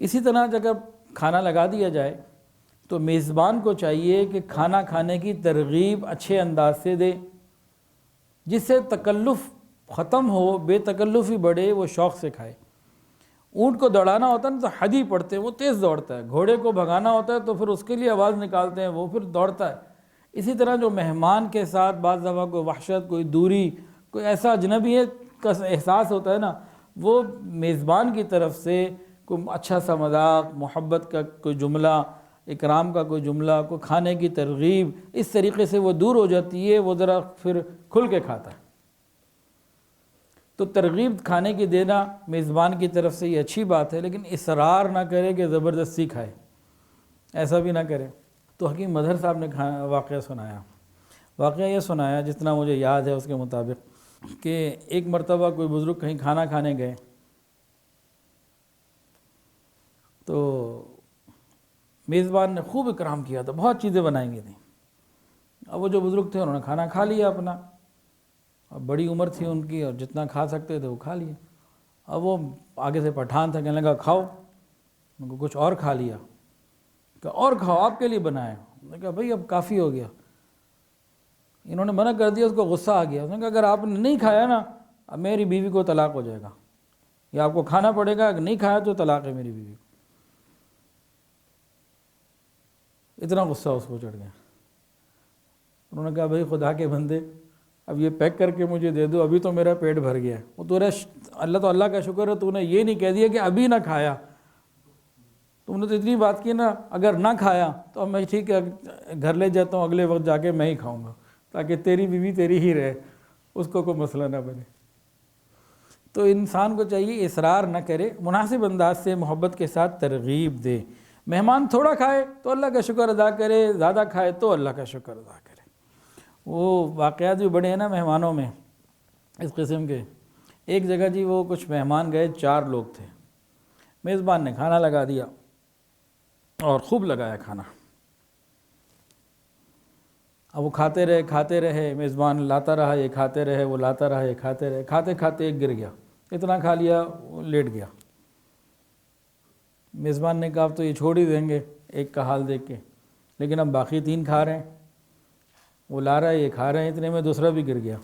اسی طرح اگر کھانا لگا دیا جائے تو میزبان کو چاہیے کہ کھانا کھانے کی ترغیب اچھے انداز سے دے، جس سے تکلف ختم ہو، بے تکلفی بڑھے، وہ شوق سے کھائے۔ اونٹ کو دوڑانا ہوتا ہے نا تو حدی پڑتے ہیں، وہ تیز دوڑتا ہے۔ گھوڑے کو بھگانا ہوتا ہے تو پھر اس کے لیے آواز نکالتے ہیں، وہ پھر دوڑتا ہے۔ اسی طرح جو مہمان کے ساتھ بعض دفعہ کوئی وحشت، کوئی دوری، کوئی ایسا اجنبیت کا احساس ہوتا ہے نا، وہ میزبان کی طرف سے کوئی اچھا سا مذاق، محبت کا کوئی جملہ، اکرام کا کوئی جملہ، کوئی کھانے کی ترغیب، اس طریقے سے وہ دور ہو جاتی ہے، وہ ذرا پھر کھل کے کھاتا ہے۔ تو ترغیب کھانے کی دینا میزبان کی طرف سے یہ اچھی بات ہے، لیکن اصرار نہ کرے کہ زبردستی کھائے، ایسا بھی نہ کرے۔ تو حکیم مظہر صاحب نے واقعہ یہ سنایا جتنا مجھے یاد ہے اس کے مطابق، کہ ایک مرتبہ کوئی بزرگ کہیں کھانا کھانے گئے تو میزبان نے خوب اکرام کیا تھا، بہت چیزیں بنائیں گی تھیں۔ اب وہ جو بزرگ تھے انہوں نے کھانا کھا لیا اپنا، اب بڑی عمر تھی ان کی اور جتنا کھا سکتے تھے وہ کھا لیا۔ اب وہ آگے سے پٹھان تھا، کہنے لگا کھاؤ، ان کو کچھ اور کھا لیا، کہ اور کھاؤ، آپ کے لیے بنائے۔ انہوں نے کہا بھائی اب کافی ہو گیا، انہوں نے منع کر دیا، اس کو غصہ آ گیا۔ اس نے کہا اگر آپ نے نہیں کھایا نا، اب میری بیوی کو طلاق ہو جائے گا، یا آپ کو کھانا پڑے گا، اگر نہیں کھایا تو طلاق ہے میری بیوی کو۔ اتنا غصہ اس کو چڑھ گیا۔ انہوں نے کہا بھائی خدا کے بندے، اب یہ پیک کر کے مجھے دے دو، ابھی تو میرا پیٹ بھر گیا ہے۔ وہ تو اللہ کا شکر ہے تو نے یہ نہیں کہہ دیا کہ ابھی نہ کھایا، تم نے تو اتنی بات کی نا، اگر نہ کھایا تو اب میں ٹھیک ہے گھر لے جاتا ہوں، اگلے وقت جا کے میں ہی کھاؤں گا، تاکہ تیری بیوی تیری ہی رہے، اس کو کوئی مسئلہ نہ بنے۔ تو انسان کو چاہیے اصرار نہ کرے، مناسب انداز سے محبت کے ساتھ ترغیب دے۔ مہمان تھوڑا کھائے تو اللہ کا شکر ادا کرے، زیادہ کھائے تو اللہ کا شکر ادا کرے۔ وہ واقعات بھی بڑے ہیں نا مہمانوں میں اس قسم کے۔ ایک جگہ جی وہ کچھ مہمان گئے، 4 لوگ تھے، میزبان نے کھانا لگا دیا اور خوب لگایا کھانا۔ اب وہ کھاتے رہے، میزبان لاتا رہا، یہ کھاتے رہے، وہ لاتا رہا، یہ کھاتے رہے، کھاتے کھاتے ایک گر گیا، اتنا کھا لیا وہ لیٹ گیا۔ میزبان نے کہا اب تو یہ چھوڑ ہی دیں گے ایک کا حال دیکھ کے، لیکن اب باقی 3 کھا رہے ہیں، وہ لا رہا ہے، یہ کھا رہے ہیں، اتنے میں دوسرا بھی گر گیا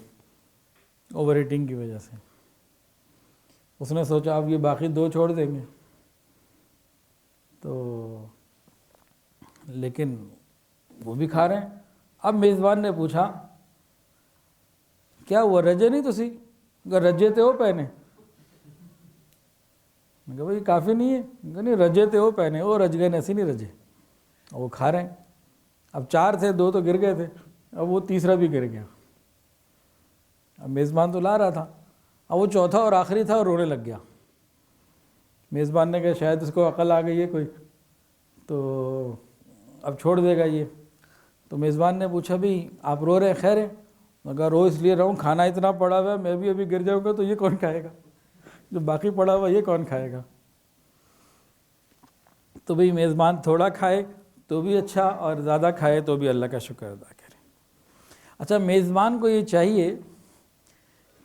اوور ایٹنگ کی وجہ سے۔ اس نے سوچا اب یہ باقی 2 چھوڑ دیں گے، تو لیکن وہ بھی کھا رہے ہیں۔ اب میزبان نے پوچھا کیا ہوا، رجے نہیں تسی؟ اگر رجے تے وہ پہنے، میں کہا بھائی کافی نہیں ہے، نہیں رجے تے وہ پہنے، وہ رج گئے ایسے نہیں رجے، وہ کھا رہے ہیں۔ اب 4 تھے، 2 تو گر گئے تھے، اب وہ تیسرا بھی گر گیا۔ اب میزبان تو لا رہا تھا، اب وہ چوتھا اور آخری تھا اور رونے لگ گیا۔ میزبان نے کہا شاید اس کو عقل آ گئی ہے کوئی، تو اب چھوڑ دے گا یہ۔ تو میزبان نے پوچھا بھی آپ رو رہے خیر ہے؟ میں کہا رو اس لیے رہا ہوں، کھانا اتنا پڑا ہوا ہے، میں بھی ابھی گر جاؤں گا تو یہ کون کھائے گا، جو باقی پڑا ہوا یہ کون کھائے گا۔ تو بھئی میزبان تھوڑا کھائے تو بھی اچھا، اور زیادہ کھائے تو بھی اللہ کا شکر ادا کرے۔ اچھا میزبان کو یہ چاہیے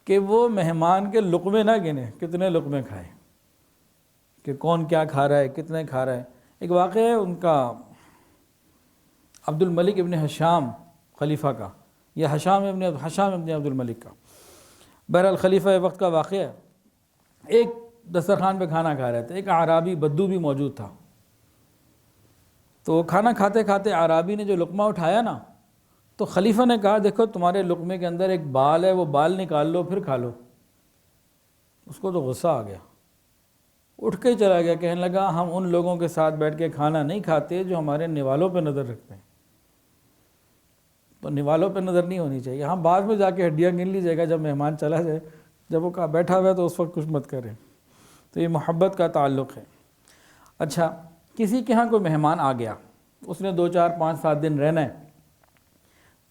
کہ وہ مہمان کے لقمے نہ گنے، کتنے لقمے کھائے، کہ کون کیا کھا رہا ہے، کتنے کھا رہا ہے۔ ایک واقعہ ہے ان کا عبد الملک ابن حشام خلیفہ کا، یا حشام ابن عبد الملک کا، بہرحال خلیفہ وقت کا واقعہ ہے۔ ایک دسترخوان پہ کھانا کھا رہے تھے، ایک اعرابی بدو بھی موجود تھا۔ تو کھانا کھاتے کھاتے اعرابی نے جو لقمہ اٹھایا نا، تو خلیفہ نے کہا دیکھو تمہارے لقمے کے اندر ایک بال ہے، وہ بال نکال لو پھر کھا لو۔ اس کو تو غصہ آ گیا، اٹھ کے چلا گیا، کہنے لگا ہم ان لوگوں کے ساتھ بیٹھ کے کھانا نہیں کھاتے جو ہمارے نوالوں پہ نظر رکھتے ہیں، تو نوالوں پہ نظر نہیں ہونی چاہیے۔ ہاں بعد میں جا کے ہڈیاں گن لیجیے گا جب مہمان چلا جائے، جب وہ بیٹھا ہوا ہے تو اس وقت کچھ مت کریں۔ تو یہ محبت کا تعلق ہے۔ اچھا کسی کے ہاں کوئی مہمان آ گیا، اس نے 2 4 5 7 دن رہنا ہے،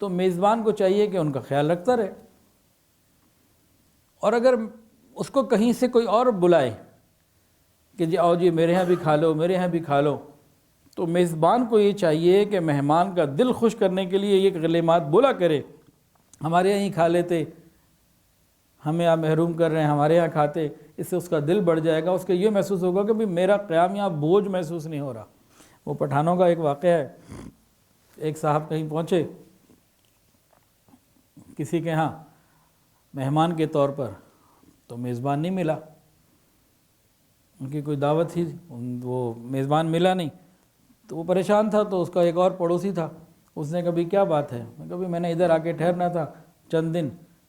تو میزبان کو چاہیے کہ ان کا خیال رکھتا رہے، اور اگر اس کو کہیں سے کوئی اور بلائے کہ جی آؤ جی میرے ہاں بھی کھا لو، میرے ہاں بھی کھا لو، تو میزبان کو یہ چاہیے کہ مہمان کا دل خوش کرنے کے لیے یہ کلمات بولا کرے، ہمارے یہیں کھا لیتے، ہمیں آپ محروم کر رہے ہیں، ہمارے یہاں کھاتے، اس سے اس کا دل بڑھ جائے گا، اس کو یہ محسوس ہوگا کہ بھی میرا قیام یہاں بوجھ محسوس نہیں ہو رہا۔ وہ پٹھانوں کا ایک واقعہ ہے، ایک صاحب کہیں پہنچے کسی کے ہاں مہمان کے طور پر، تو میزبان نہیں ملا، ان کی کوئی دعوت تھی، وہ میزبان ملا نہیں، تو وہ پریشان تھا۔ تو اس کا ایک اور پڑوسی تھا، اس نے کہا بھی کیا بات ہے؟ میں کہا بھی میں نے ادھر آ کے ٹھہرنا تھا چند دن،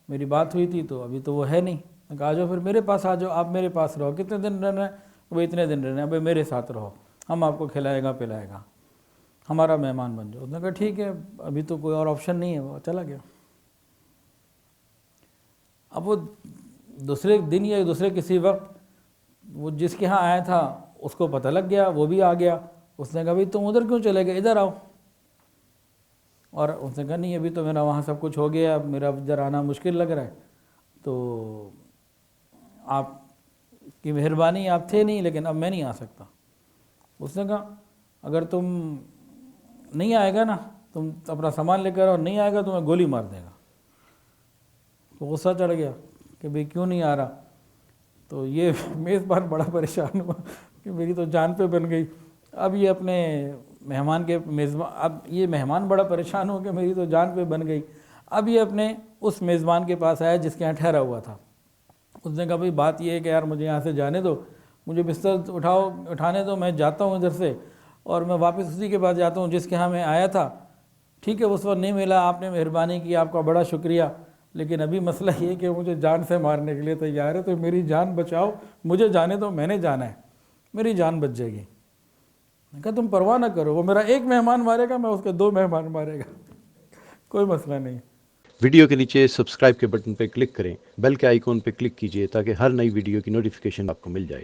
میری بات ہوئی تھی تو ابھی تو وہ ہے نہیں۔ میں کہا آ جاؤ پھر میرے پاس آ جاؤ، آپ میرے پاس رہو، کتنے دن رہنا ہے؟ وہ اتنے دن رہنا ہے، بھائی میرے ساتھ رہو، ہم آپ کو کھلائے گا پلائے گا، ہمارا مہمان بن جاؤ۔ اس نے کہا ٹھیک ہے، ابھی تو کوئی اور آپشن نہیں ہے، وہ چلا گیا۔ اب وہ دوسرے دن یا دوسرے کسی وقت وہ جس کے ہاں آیا تھا اس کو پتہ لگ گیا، وہ بھی آ گیا۔ اس نے کہا بھائی تم ادھر کیوں چلے گئے، ادھر آؤ۔ اور اس نے کہا نہیں ابھی تو میرا وہاں سب کچھ ہو گیا، اب میرا ادھر آنا مشکل لگ رہا ہے، تو آپ کی مہربانی، آپ تھے نہیں لیکن اب میں نہیں آ سکتا۔ اس نے کہا اگر تم نہیں آئے گا نا، تم اپنا سامان لے کر اور نہیں آئے گا تو میں گولی مار دے گا۔ تو غصہ چڑھ گیا کہ بھئی کیوں نہیں آ رہا؟ تو یہ میزبان بڑا پریشان ہوا کہ میری تو جان پہ بن گئی۔ اب یہ اپنے مہمان کے میزبان، اب یہ مہمان بڑا پریشان ہو کہ میری تو جان پہ بن گئی۔ اب یہ اپنے اس میزبان کے پاس آیا جس کے یہاں ٹھہرا ہوا تھا۔ اس نے کہا بھئی بات یہ ہے کہ یار مجھے یہاں سے جانے دو، مجھے بستر اٹھانے دو، میں جاتا ہوں ادھر سے اور میں واپس اسی کے پاس جاتا ہوں جس کے ہاں میں آیا تھا۔ ٹھیک ہے اس وقت نہیں ملا، آپ نے مہربانی کی، آپ کا بڑا شکریہ، لیکن ابھی مسئلہ یہ ہے کہ مجھے جان سے مارنے کے لیے تیار ہے، تو میری جان بچاؤ، مجھے جانے دو، میں نے جانا ہے، میری جان بچ جائے گی۔ میں کہا تم پرواہ نہ کرو، وہ میرا ایک مہمان مارے گا، میں اس کے 2 مہمان مارے گا، کوئی مسئلہ نہیں۔ ویڈیو کے نیچے سبسکرائب کے بٹن پہ کلک کریں، بیل کے آئیکن پہ کلک کیجئے تاکہ ہر نئی ویڈیو کی نوٹیفیکیشن آپ کو مل جائے۔